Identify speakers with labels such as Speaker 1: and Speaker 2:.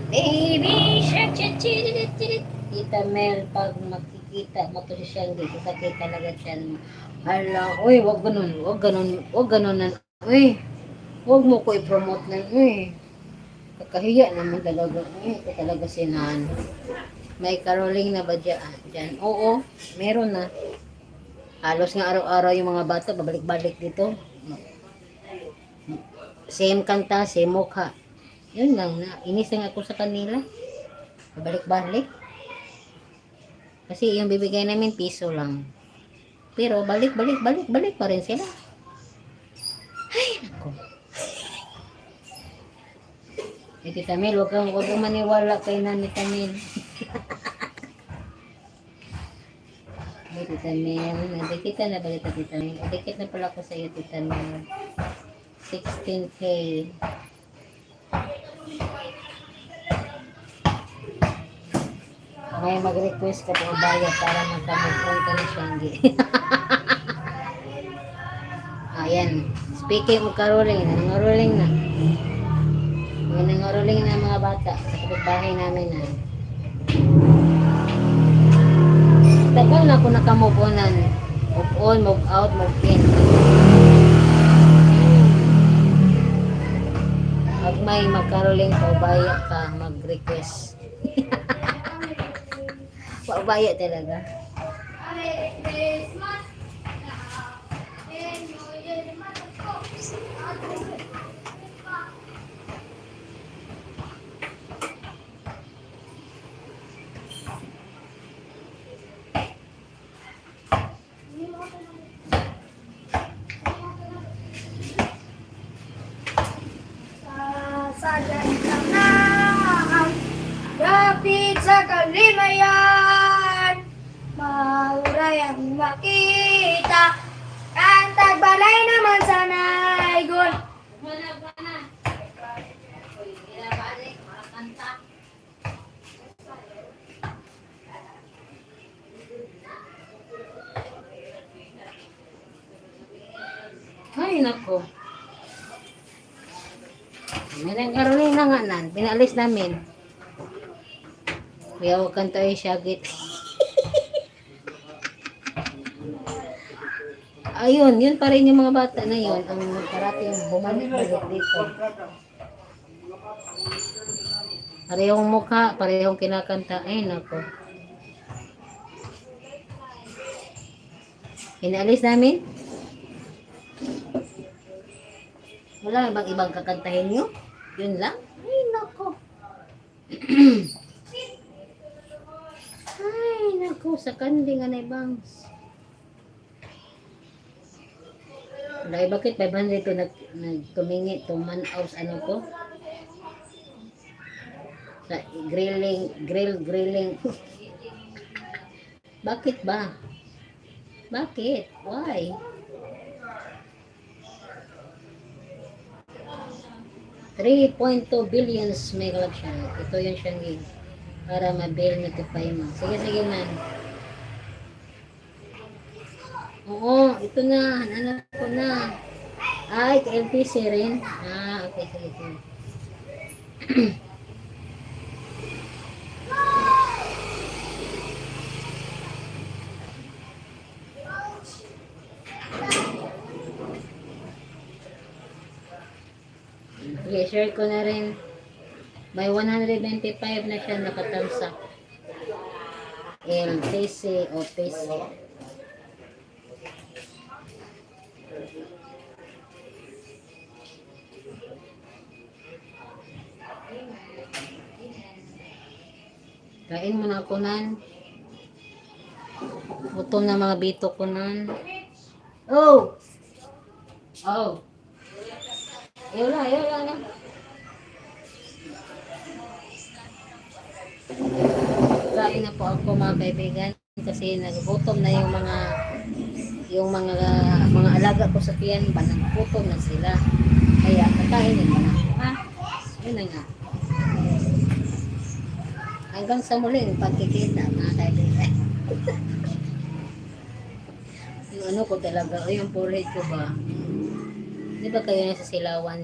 Speaker 1: Baby shark, Tita Mel, pag makikita mo to si Shandy, sakit talaga siyan mo. Hala, uy, wag ganun, wag ganun, wag ganun na, uy, wag mo ko i-promote na, uy. Kakahiya naman talaga, uy, ito talaga si Nan. May caroling na ba dyan? Oo, meron na. Halos nga araw-araw yung mga bata, babalik-balik dito. Same kanta, same mukha. Yun lang na, inis lang ako sa kanila. Babalik-balik. Kasi yung bibigay namin piso lang. Pero balik pa rin sila. Ay, nako. Eh, Tita Mel, wag kang maniwala kay Nani Tamil. Ay, Tita Mel, nadikita na ba ito, Tita Mel? Nadikit na pala ko sa iyo, Tita Mel. 16K. May mag-request ka po bayad para magkamagpon ka ni Shangi. Ayan. Speaking of caroling, nangaroling na. May nangaroling na mga bata sa kapitbahay namin na. Tagal na ako nakamove onan. Move on, move out, move in. Pag may magkaroling paubaya ka, mag-request. Paubaya talaga.
Speaker 2: Sadyan ka na, lapit sa kalimayan, mauray ang makita, ang tagbalay naman sana ay gun.
Speaker 1: Ay, nako. May nagkaroling na nga nan. Pinalis namin. Kaya huwag kang tayo syagit. Ayun, yun pa rin yung mga bata na yun. Ang karate yung bumalik-balik dito. Parehong mukha, parehong kinakanta. Ay, nako. Pinalis namin. Wala bang ibang kakantahin nyo? Yun lang? Ay, nako. Ay, nako. Sa kanding anay bangs. Dahil bakit 500 ko nagtumingi to man house ano ko? Sa grilling. Bakit ba? Bakit? Why? 3.2 billions may collection. Ito yung Shangi. Para ma-bill notify mo. Sige man. Oo, ito na. Hanap ko na. Ay, LPC rin. Ah, okay. Sige. Okay, share ko na rin. May 195 na siya nakatamsak. LPC o PC. Kain mo na ako nan. Gutom na mga bito ko nan. Oh! Oh! Yun lang. Kain na po ako mga kaibigan kasi nagugutom na yung mga alaga ko sa tiyan, nagugutom na sila. Kaya kakainin mo na. Ha? Yun na nga. Hanggang sa muling pagkikita mga kaibigan. Yung ano ko talaga, yung forehead ko ba? Di ba kayo nasa Silawan?